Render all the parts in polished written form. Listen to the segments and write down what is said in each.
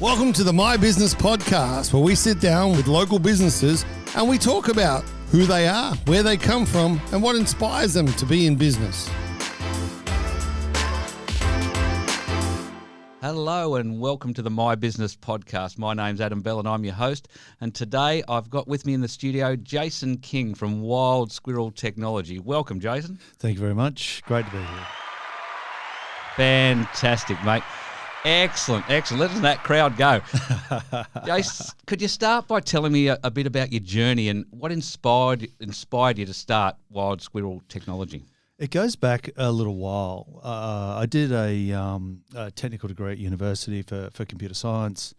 Welcome to the MyBusiness Podcast, where we sit down with local businesses and we talk about who they are, where they come from, and what inspires them to be in business. Hello and welcome to the MyBusiness Podcast. My name's Adam Bell and I'm your host. And today I've got with me in the studio Jason King from Wild Squirrel Technology. Welcome, Jason. Thank you very much. Great to be here. Fantastic, mate. Excellent. Letting that crowd go. Jason, could you start by telling me a bit about your journey and what inspired you to start Wild Squirrel Technology? It goes back a little while. I did a technical degree at university for computer science,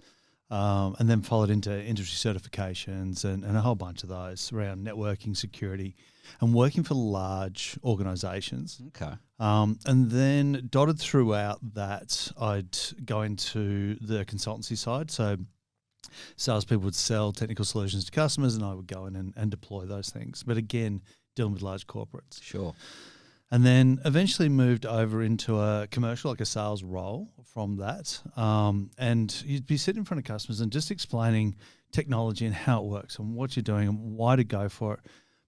and then followed into industry certifications and a whole bunch of those around networking, security, and working for large organisations. Okay. And then dotted throughout that, I'd go into the consultancy side. So salespeople would sell technical solutions to customers, and I would go in and deploy those things. But again, dealing with large corporates. Sure. And then eventually moved over into a commercial, like a sales role from that. And you'd be sitting in front of customers and just explaining technology and how it works and what you're doing and why to go for it.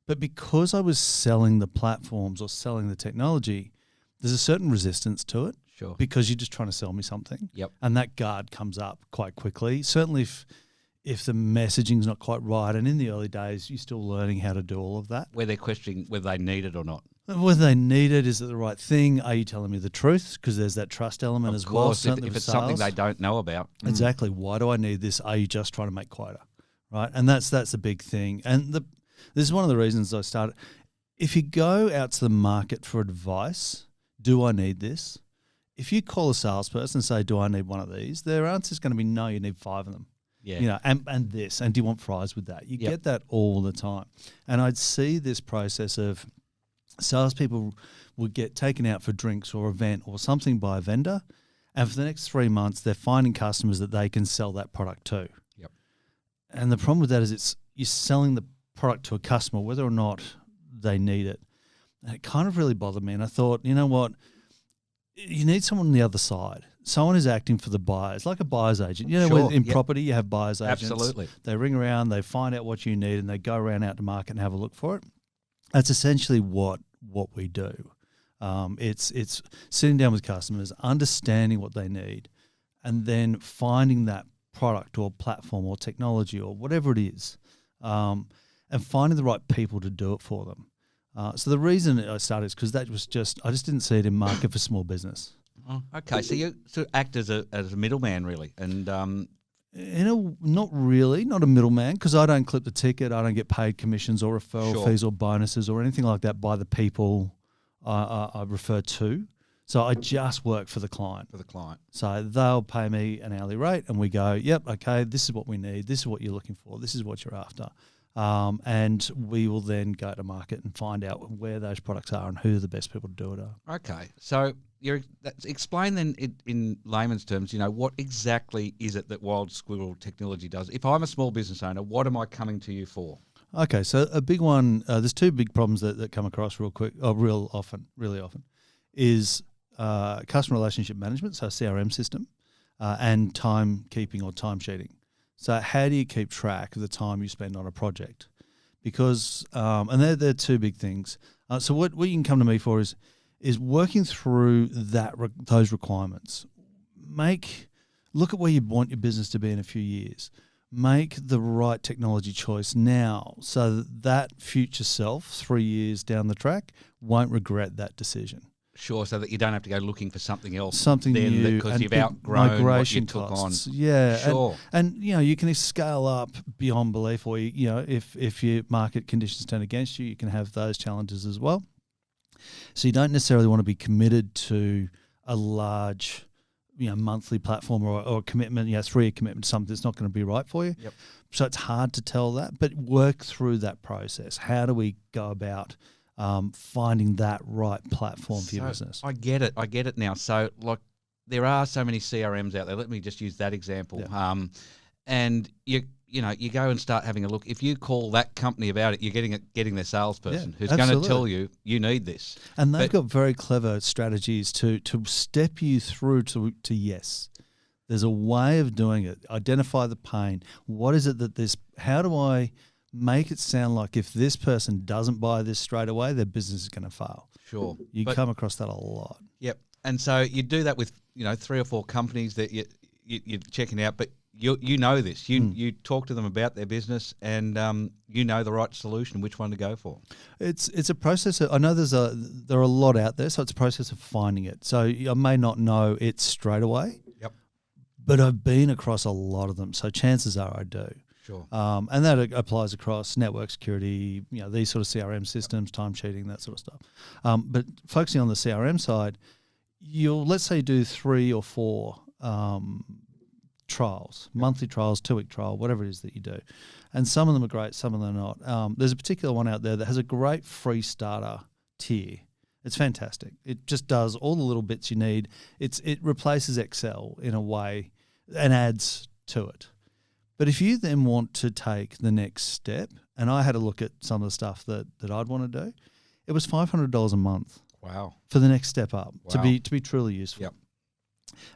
But because I was selling the platforms or selling the technology, there's a certain resistance to it. Sure. Because you're just trying to sell me something. Yep. And that guard comes up quite quickly. Certainly if the messaging's not quite right, and in the early days, you're still learning how to do all of that. Where they're questioning whether they need it or not. Whether they need it, is it the right thing? Are you telling me the truth? Because there's that trust element as well. Of course, if it's something they don't know about. Exactly. Why do I need this? Are you just trying to make quota? Right? And that's a big thing. And this is one of the reasons I started. If you go out to the market for advice, do I need this? If you call a salesperson and say, do I need one of these? Their answer is going to be no, you need 5 of them. Yeah. You know, and this, and do you want fries with that? You get that all the time. And I'd see this process of salespeople would get taken out for drinks or event or something by a vendor, and for the next 3 months, they're finding customers that they can sell that product to. Yep. And the problem with that is you're selling the product to a customer whether or not they need it. And it kind of really bothered me, and I thought, you know what? You need someone on the other side. Someone who's acting for the buyers, like a buyer's agent. You know, Sure. in property, you have buyer's agents. Absolutely. They ring around, they find out what you need, and they go around out to market and have a look for it. That's essentially what we do. It's sitting down with customers, understanding what they need, and then finding that product or platform or technology or whatever it is, and finding the right people to do it for them. So the reason I started is because I just didn't see it in market for small business. Oh, okay, so you sort of act as a middleman, really, and not really, not a middleman, because I don't clip the ticket. I don't get paid commissions or referral fees or bonuses or anything like that by the people I refer to. So I just work for the client. So they'll pay me an hourly rate, and we go, yep, okay, this is what we need. This is what you're looking for. This is what you're after. And we will then go to market and find out where those products are and who the best people to do it are. Okay, so explain then in layman's terms, you know, what exactly is it that Wild Squirrel Technology does? If I'm a small business owner, what am I coming to you for? Okay, so a big one, there's 2 big problems that really often, is customer relationship management, so CRM system, and timekeeping or time sheeting. So how do you keep track of the time you spend on a project? Because, and they're 2 big things. So what you can come to me for is working through those requirements. Look at where you want your business to be in a few years. Make the right technology choice now so that future self, 3 years down the track, won't regret that decision. Sure, so that you don't have to go looking for something else. Something new. Because you've outgrown what you took costs. on. Yeah. Sure. And you know, you can scale up beyond belief, or, you know, if your market conditions turn against you, you can have those challenges as well. So you don't necessarily want to be committed to a large, you know, monthly platform or a commitment, 3-year commitment to something that's not going to be right for you. Yep. So it's hard to tell that, but work through that process. How do we go about finding that right platform for your business? I get it now. So, like, there are so many CRMs out there. Let me just use that example. Yeah. And you go and start having a look. If you call that company about it, you're getting their salesperson who's going to tell you need this. And they've got very clever strategies to step you through to yes. There's a way of doing it. Identify the pain. What is it that this? How do I make it sound like if this person doesn't buy this straight away, their business is going to fail? Sure. You come across that a lot. Yep. And so you do that with 3 or 4 companies that you're checking out, but you know this. You talk to them about their business, and you know the right solution, which one to go for. It's a process. I know there are a lot out there, so it's a process of finding it. So I may not know it straight away. Yep. But I've been across a lot of them, so chances are I do. Sure. And that applies across network security, these sort of CRM systems, time sheeting, that sort of stuff. But focusing on the CRM side, let's say you do 3 or 4 trials, monthly trials, 2-week trial, whatever it is that you do. And some of them are great, some of them are not. There's a particular one out there that has a great free starter tier. It's fantastic. It just does all the little bits you need. It replaces Excel in a way and adds to it. But if you then want to take the next step, and I had a look at some of the stuff that I'd want to do, it was $500 a month. Wow. For the next step up to be truly useful. Yep.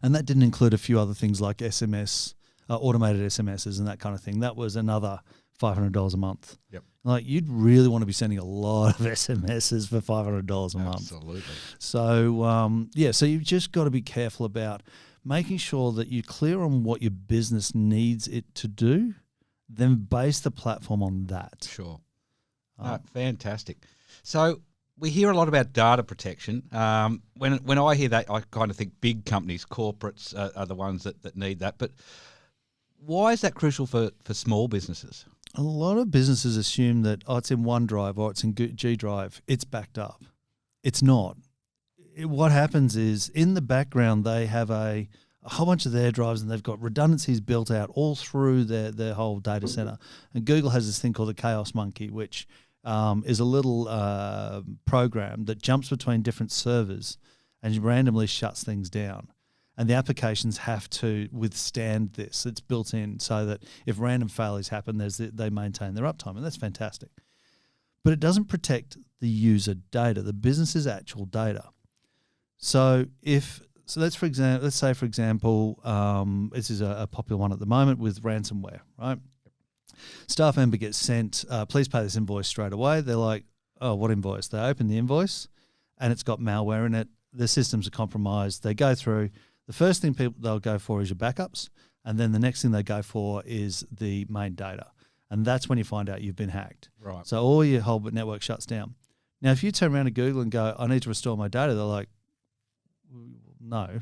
And that didn't include a few other things like SMS, automated SMSs and that kind of thing. That was another $500 a month. Yep. Like you'd really want to be sending a lot of SMSs for $500 a month. Absolutely. So, so you've just got to be careful about making sure that you're clear on what your business needs it to do, then base the platform on that. Sure. Fantastic. So we hear a lot about data protection. When I hear that, I kind of think big companies, corporates are the ones that need that. But why is that crucial for small businesses? A lot of businesses assume that, it's in OneDrive or it's in G Drive, it's backed up. It's not. What happens is in the background they have a whole bunch of their drives and they've got redundancies built out all through their whole data center. And Google has this thing called the Chaos Monkey, which is a little program that jumps between different servers and randomly shuts things down. And the applications have to withstand this. It's built in so that if random failures happen, they maintain their uptime, and that's fantastic. But it doesn't protect the user data, the business's actual data. So let's say for example, this is a popular one at the moment with ransomware, right? Staff member gets sent, please pay this invoice straight away. They're like, oh, what invoice? They open the invoice and it's got malware in it. The systems are compromised. They go through. The first thing they'll go for is your backups. And then the next thing they go for is the main data. And that's when you find out you've been hacked. Right. So all your whole network shuts down. Now, if you turn around to Google and go, I need to restore my data, they're like, no,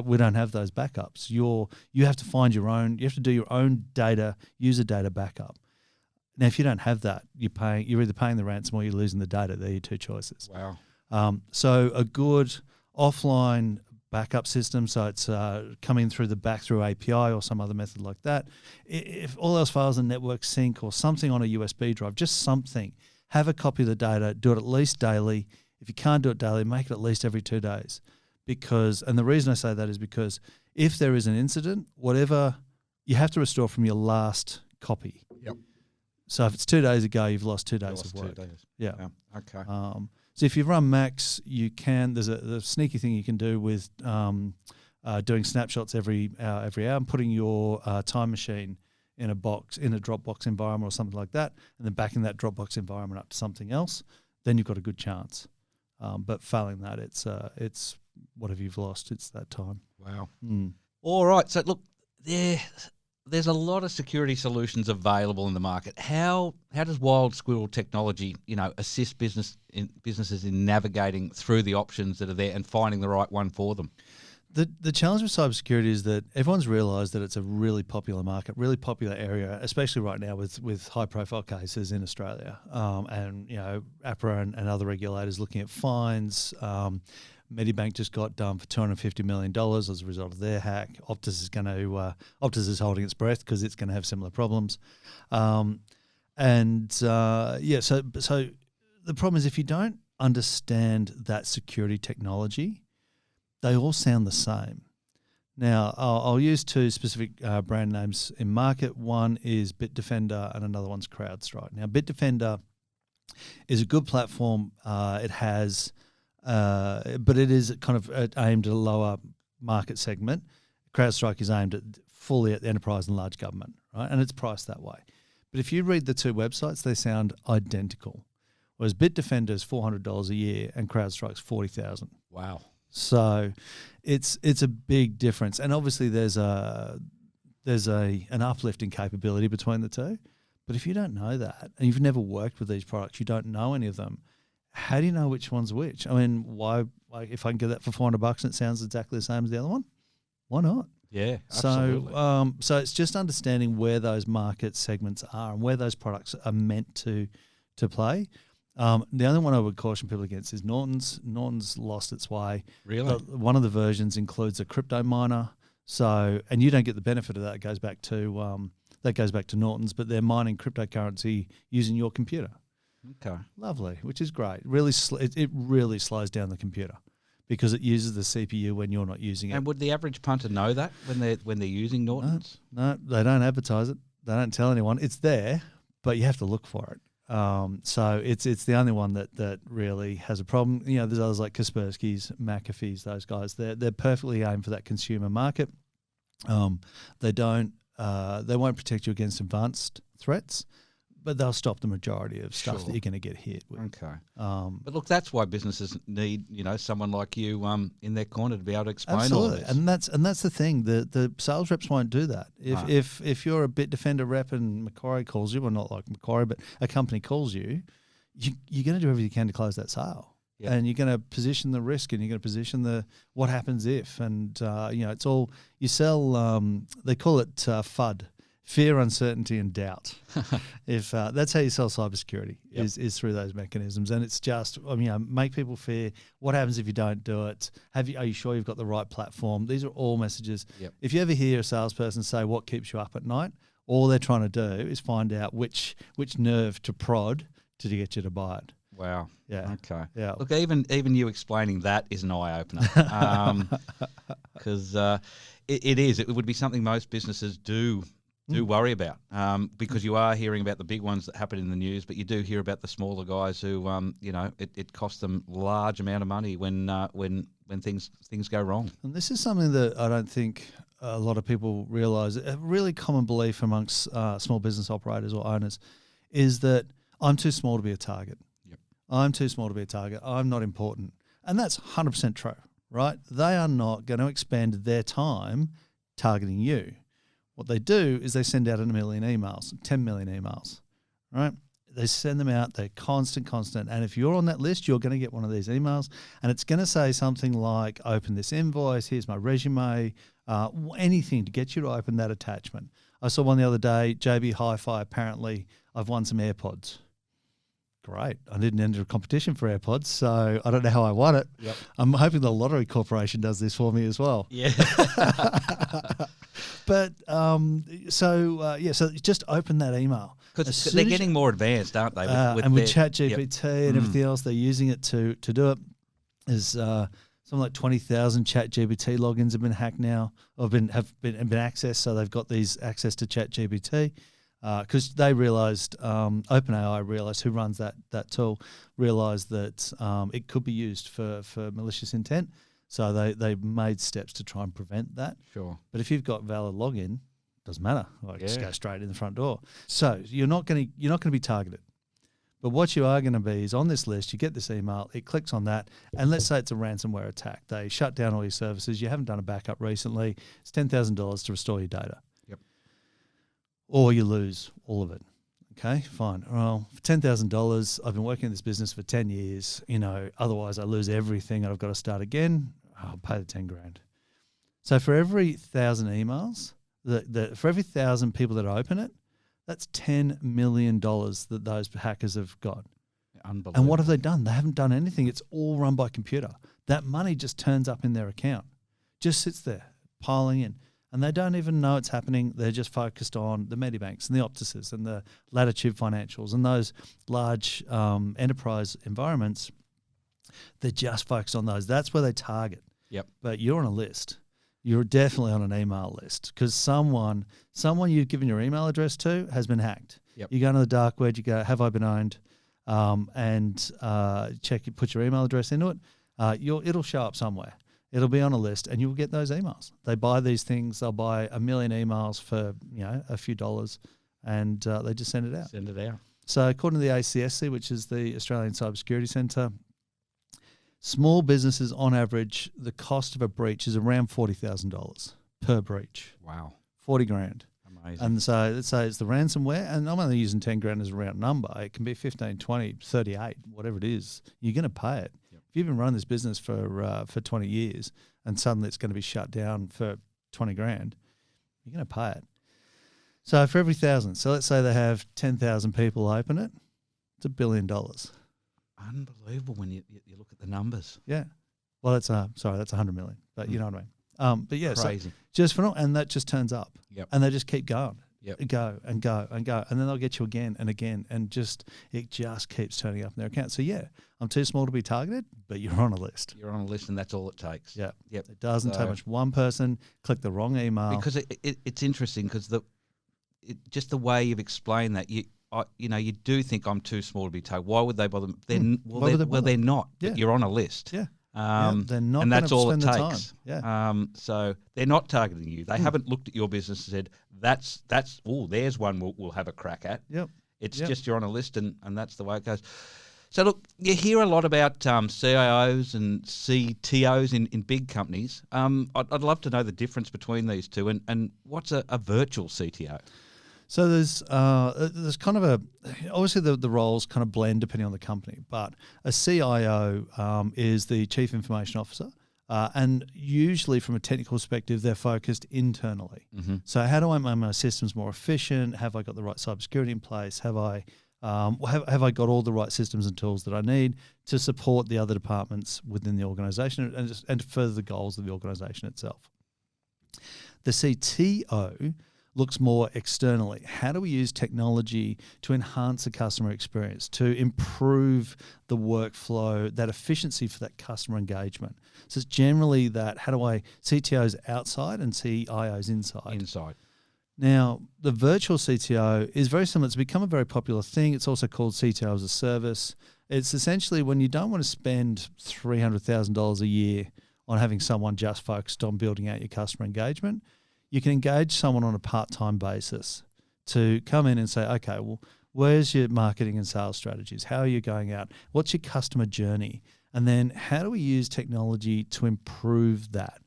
we don't have those backups. You have to find your own. You have to do your own user data backup. Now, if you don't have that, you're either paying the ransom or you're losing the data. They're your 2 choices. Wow. So a good offline backup system, so it's coming through through API or some other method like that. If all else fails, a network sync or something on a USB drive, just something. Have a copy of the data. Do it at least daily. If you can't do it daily, make it at least every 2 days. And the reason I say that is because if there is an incident, whatever, you have to restore from your last copy. Yep. So if it's 2 days ago, you've lost 2 days of work. 2 days. Yeah. Okay. So if you run Max, you can. There's a sneaky thing you can do with doing snapshots every hour and putting your time machine in a Dropbox environment or something like that, and then backing that Dropbox environment up to something else. Then you've got a good chance. But failing that, it's whatever you've lost. It's that time. Wow. All right. So look, there's a lot of security solutions available in the market. How does Wild Squirrel Technology, assist businesses in navigating through the options that are there and finding the right one for them? The challenge with cybersecurity is that everyone's realised that it's a really popular market, really popular area, especially right now with high-profile cases in Australia, and APRA and other regulators looking at fines. Medibank just got done for $250 million as a result of their hack. Optus is holding its breath because it's going to have similar problems. So the problem is if you don't understand that security technology, they all sound the same. Now, I'll use 2 specific brand names in market. One is Bitdefender and another one's CrowdStrike. Now, Bitdefender is a good platform. It has... but it is kind of aimed at a lower market segment. CrowdStrike is aimed fully at the enterprise and large government, right? And it's priced that way. But if you read the two websites, they sound identical. Whereas Bitdefender's $400 a year and CrowdStrike's $40,000. Wow. So it's a big difference. And obviously there's an uplifting capability between the two. But if you don't know that, and you've never worked with these products, you don't know any of them, how do you know which one's which? I mean, why? Like, if I can get that for $400 and it sounds exactly the same as the other one, why not? Yeah, absolutely. So it's just understanding where those market segments are and where those products are meant to play. The only one I would caution people against is Norton's. Norton's lost its way. Really? One of the versions includes a crypto miner. So, and you don't get the benefit of that. It goes back to Norton's, but they're mining cryptocurrency using your computer. Okay. Lovely, which is great. Really, it really slows down the computer because it uses the CPU when you're not using it. And would the average punter know that when they're using Norton's? No, they don't advertise it. They don't tell anyone. It's there, but you have to look for it. So it's the only one that really has a problem. You know, there's others like Kaspersky's, McAfee's, those guys. They're perfectly aimed for that consumer market. They won't protect you against advanced threats, but they'll stop the majority of stuff that you're going to get hit with. Okay. But look, that's why businesses need, someone like you in their corner to be able to explain absolutely. all this. And that's the thing. The sales reps won't do that. If you're a Bitdefender rep and Macquarie calls you, well, not like Macquarie, but a company calls you, you're going to do everything you can to close that sale. Yep. And you're going to position the risk, and you're going to position what happens if, and it's all you sell. They call it FUD. Fear, uncertainty, and doubt. If that's how you sell cybersecurity, is through those mechanisms, and it's just make people fear. What happens if you don't do it? Are you sure you've got the right platform? These are all messages. Yep. If you ever hear a salesperson say, "What keeps you up at night?" all they're trying to do is find out which nerve to prod to get you to buy it. Wow. Yeah. Okay. Yeah. Look, even you explaining that is an eye opener, because it would be something most businesses do worry about, because you are hearing about the big ones that happen in the news, but you do hear about the smaller guys who, it costs them large amount of money when things go wrong. And this is something that I don't think a lot of people realise. A really common belief amongst small business operators or owners is that I'm too small to be a target. Yep. I'm too small to be a target. I'm not important. And that's 100% true, right? They are not going to expend their time targeting you. What they do is they send out 1 million emails, 10 million emails, right? They send them out. They're constant. And if you're on that list, you're going to get one of these emails, and it's going to say something like, open this invoice, here's my resume, anything to get you to open that attachment. I saw one the other day, JB Hi-Fi, apparently I've won some AirPods. Great. I didn't enter a competition for AirPods, so I don't know how I won it. Yep. I'm hoping the Lottery Corporation does this for me as well. Yeah. But so just open that email. Because they're getting more advanced, aren't they? With ChatGPT and everything else, they're using it to do it. There's something like 20,000 ChatGPT logins have been hacked now, or have been accessed. So they've got these access to ChatGPT because they realised, OpenAI realised, who runs that tool, realised that it could be used for malicious intent. So they made steps to try and prevent that. Sure. But if you've got valid login, doesn't matter. Just go straight in the front door. So you're not going to be targeted. But what you are going to be is on this list. You get this email. It clicks on that, and let's say it's a ransomware attack. They shut down all your services. You haven't done a backup recently. It's $10,000 to restore your data. Yep. Or you lose all of it. Okay, fine. Well, for $10,000, I've been working in this business for 10 years. Otherwise I lose everything and I've got to start again. I'll pay the 10 grand. So for every 1,000 emails, for every 1,000 people that open it, that's $10 million that those hackers have got. Unbelievable. And what have they done? They haven't done anything. It's all run by computer. That money just turns up in their account, just sits there piling in. And they don't even know it's happening. They're just focused on the Medibanks and the Optuses and the Latitude Financials and those large enterprise environments. They're just focused on those. That's where they target. Yep. But you're on a list. You're definitely on an email list because someone you've given your email address to has been hacked. Yep. You go into the dark web, you go, have I been owned? And check, put your email address into it. It'll show up somewhere. It'll be on a list, and you'll get those emails. They buy these things. They'll buy 1 million emails for a few dollars, and they just send it out. Send it out. So according to the ACSC, which is the Australian Cybersecurity Centre, small businesses on average, the cost of a breach is around $40,000 per breach. Wow. 40 grand. Amazing. And so let's say it's the ransomware, and I'm only using 10 grand as a round number. It can be 15, 20, 38, whatever it is. You're going to pay it. Yep. If you've been running this business for 20 years and suddenly it's going to be shut down for 20 grand, you're going to pay it. So for every 1,000, so let's say they have 10,000 people open it, it's $1 billion. Unbelievable when you look at the numbers. Yeah. Well, that's 100 million, but you know what I mean. But yeah, Crazy. so just phenomenal, and that just turns up. Yep. And they just keep going. Yep. Go and go and go, and then they'll get you again and again, and it just keeps turning up in their account. So yeah, I'm too small to be targeted, but you're on a list. You're on a list, and that's all it takes. Yeah. Yep. It doesn't take much. One person click the wrong email. Because it's interesting because just the way you've explained that you do think I'm too small to be targeted. Why would they bother? They're not. Yeah. But you're on a list. Yeah. and They're not going to that's all it spend the takes. time. Yeah. So they're not targeting you. They haven't looked at your business and said, there's one we'll have a crack at. Yep. It's just you're on a list, and that's the way it goes. So look, you hear a lot about CIOs and CTOs in big companies. I'd love to know the difference between these two, and what's a virtual CTO? So there's kind of obviously the roles kind of blend depending on the company, but a CIO is the Chief Information Officer, and usually from a technical perspective, they're focused internally. Mm-hmm. So how do I make my systems more efficient? Have I got the right cybersecurity in place? Have I got all the right systems and tools that I need to support the other departments within the organisation and to further the goals of the organisation itself? The CTO looks more externally. How do we use technology to enhance the customer experience, to improve the workflow, that efficiency for that customer engagement? So it's generally that CTOs outside and CIOs inside. Now, the virtual CTO is very similar. It's become a very popular thing. It's also called CTO as a service. It's essentially when you don't want to spend $300,000 a year on having someone just focused on building out your customer engagement, you can engage someone on a part-time basis to come in and say, okay, well, where's your marketing and sales strategies? How are you going out? What's your customer journey? And then how do we use technology to improve that?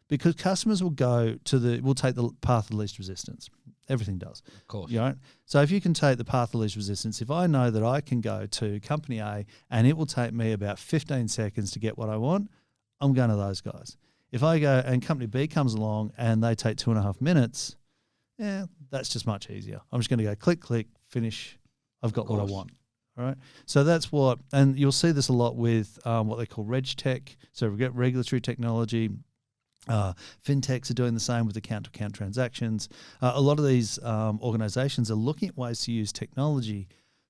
Because customers will take the path of least resistance. Everything does. Of course. You know? So if you can take the path of least resistance, if I know that I can go to company A and it will take me about 15 seconds to get what I want, I'm going to those guys. If I go and company B comes along and they take 2.5 minutes, that's just much easier. I'm just going to go click, click, finish. I've got what I want. All right. So that's and you'll see this a lot with what they call RegTech. So we get regulatory technology. Fintechs are doing the same with account-to-account transactions. A lot of these organizations are looking at ways to use technology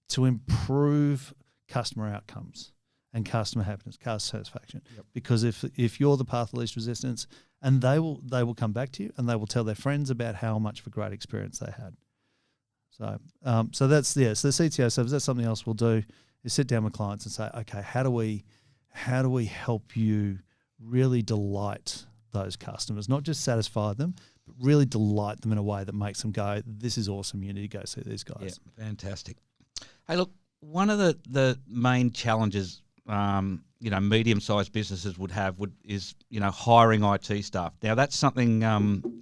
to improve customer outcomes and customer happiness, customer satisfaction. Yep. Because if you're the path of least resistance, and they will come back to you and they will tell their friends about how much of a great experience they had. So that's so the CTO service. That's something else we'll do is sit down with clients and say, okay, how do we help you really delight those customers, not just satisfy them, but really delight them in a way that makes them go, this is awesome. You need to go see these guys. Yeah, fantastic. Hey, look, one of the main challenges medium-sized businesses is hiring IT staff. Now that's something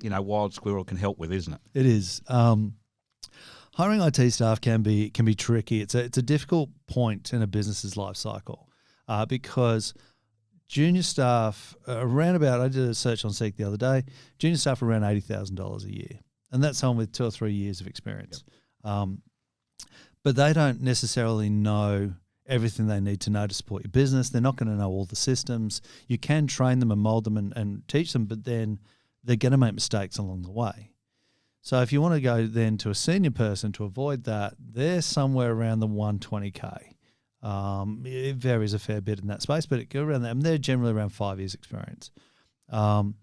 Wild Squirrel can help with, isn't it? It is. Hiring IT staff can be tricky. It's a difficult point in a business's life cycle because junior staff around about, I did a search on Seek the other day, junior staff are around $80,000 a year, and that's someone with 2 or 3 years of experience. Yep. But they don't necessarily know everything they need to know to support your business. They're not going to know all the systems. You can train them and mold them and teach them, but then they're going to make mistakes along the way. So if you want to go then to a senior person to avoid that, they're somewhere around the 120K. It varies a fair bit in that space, but it go around that. And they're generally around 5 years experience. So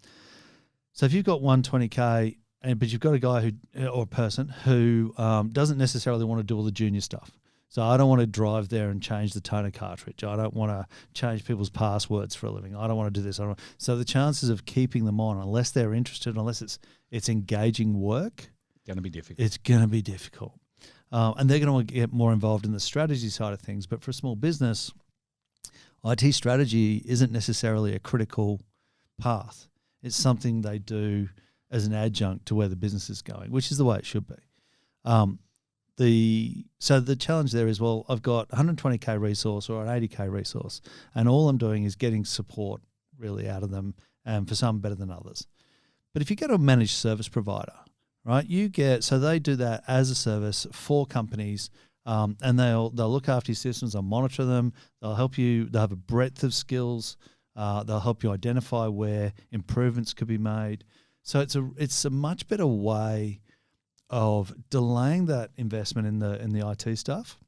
if you've got 120K, but you've got a guy or a person who doesn't necessarily want to do all the junior stuff. So I don't want to drive there and change the toner cartridge. I don't want to change people's passwords for a living. I don't want to do this. So the chances of keeping them on, unless they're interested, unless it's engaging work, Going to be difficult. it's going to be difficult. And they're going to get more involved in the strategy side of things. But for a small business, IT strategy isn't necessarily a critical path. It's something they do as an adjunct to where the business is going, which is the way it should be. So the challenge there is, well, I've got 120K resource or an 80K resource, and all I'm doing is getting support really out of them, and for some better than others. But if you go to a managed service provider, right, so they do that as a service for companies, and they'll look after your systems, they'll monitor them, they'll help you, they'll have a breadth of skills, they'll help you identify where improvements could be made. So it's a much better way of delaying that investment in the IT stuff,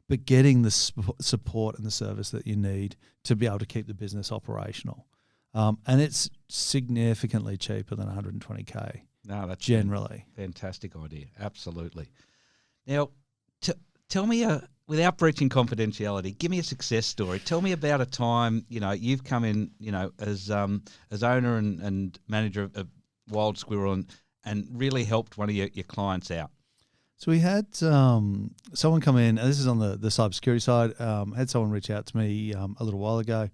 but getting the support and the service that you need to be able to keep the business operational. And it's significantly cheaper than 120K. No, that's generally fantastic idea. Absolutely. Now, tell me, without breaching confidentiality, give me a success story. Tell me about a time, you've come in, as owner and manager of Wild Squirrel and really helped one of your clients out. So we had someone come in, and this is on the cybersecurity side, had someone reach out to me a little while ago.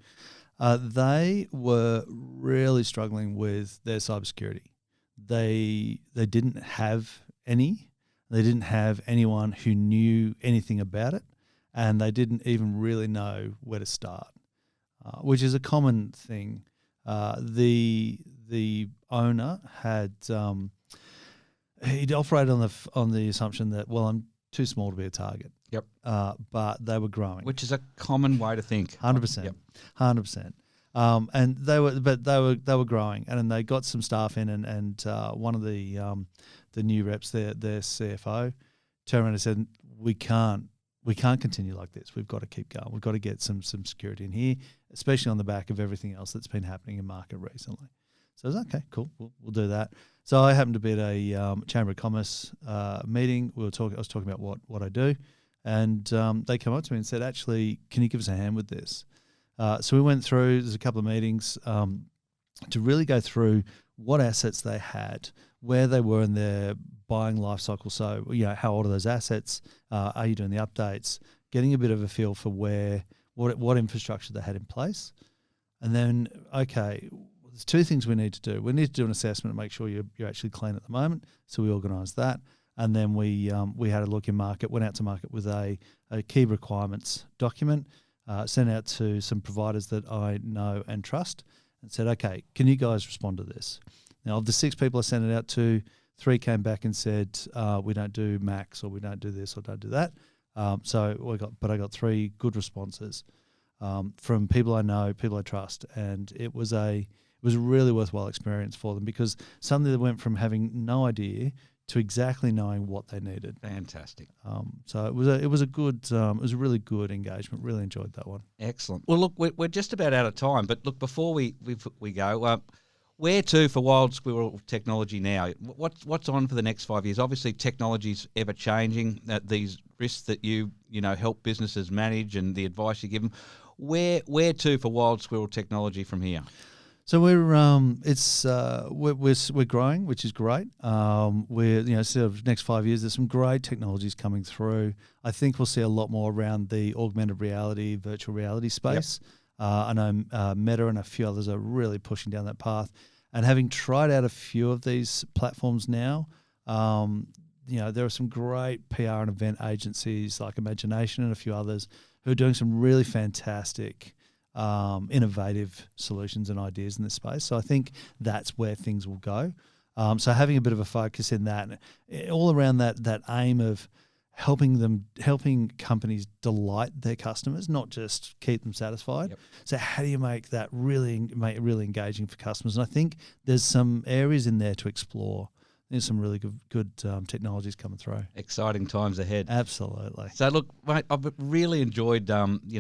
They were really struggling with their cybersecurity. They didn't have any. They didn't have anyone who knew anything about it, and they didn't even really know where to start, which is a common thing. The owner had he'd operated on the assumption that, well, I'm too small to be a target. Yep. But they were growing, which is a common way to think. 100%. Yep. 100%. And they were growing, and then they got some staff in, and one of the new reps, their CFO, turned around and said, we can't continue like this. We've got to keep going. We've got to get some security in here, especially on the back of everything else that's been happening in market recently. So I was okay, cool. We'll do that. So I happened to be at a Chamber of Commerce meeting. I was talking about what I do, and they came up to me and said, actually, can you give us a hand with this? So we went through, there's a couple of meetings to really go through what assets they had, where they were in their buying life cycle. So, how old are those assets? Are you doing the updates? Getting a bit of a feel for what infrastructure they had in place. And then, okay, there's two things we need to do. We need to do an assessment and make sure you're actually clean at the moment. So we organised that. And then we had a look in market, went out to market with a key requirements document, sent out to some providers that I know and trust, and said, okay, can you guys respond to this? Now, of the 6 people I sent it out to, 3 came back and said, we don't do Macs, or we don't do this, or don't do that. But I got 3 good responses from people I know, people I trust, and it was a really worthwhile experience for them, because suddenly they went from having no idea to exactly knowing what they needed. Fantastic. So it was a really good engagement. Really enjoyed that one. Excellent. Well, look, we're just about out of time, but look, before we go, where to for Wild Squirrel Technology now? What's on for the next 5 years? Obviously, technology's ever changing. These risks that you help businesses manage and the advice you give them. Where to for Wild Squirrel Technology from here? So we're growing, which is great. Sort of next 5 years, there's some great technologies coming through. I think we'll see a lot more around the augmented reality, virtual reality space. Yep. I know Meta and a few others are really pushing down that path. And having tried out a few of these platforms now, there are some great PR and event agencies like Imagination and a few others who are doing some really fantastic innovative solutions and ideas in this space. So I think that's where things will go. So having a bit of a focus in that, all around that aim of helping companies delight their customers, not just keep them satisfied. Yep. So how do you make it really engaging for customers? And I think there's some areas in there to explore. There's some really good technologies coming through. Exciting times ahead. Absolutely. So look, mate, I've really enjoyed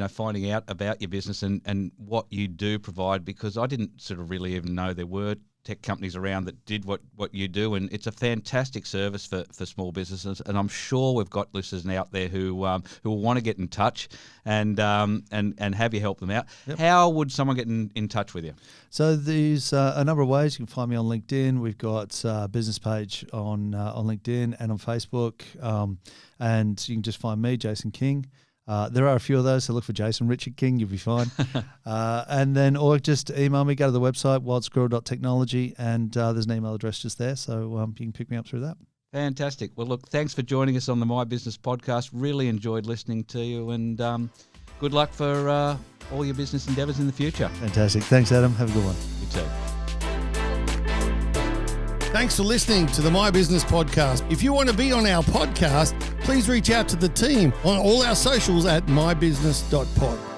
finding out about your business and what you do provide, because I didn't sort of really even know there were tech companies around that did what you do, and it's a fantastic service for small businesses. And I'm sure we've got listeners out there who will want to get in touch and have you help them out. Yep. How would someone get in touch with you? So there's a number of ways. You can find me on LinkedIn. We've got a business page on LinkedIn and on Facebook, and you can just find me, Jason King. There are a few of those, so look for Jason Richard King, you'll be fine. And then, or just email me, go to the website, wildsquirrel.technology, and there's an email address just there, so you can pick me up through that. Fantastic. Well, look, thanks for joining us on the My Business Podcast. Really enjoyed listening to you, and good luck for all your business endeavours in the future. Fantastic. Thanks, Adam. Have a good one. You too. Thanks for listening to the My Business Podcast. If you want to be on our podcast, please reach out to the team on all our socials at mybusiness.pod.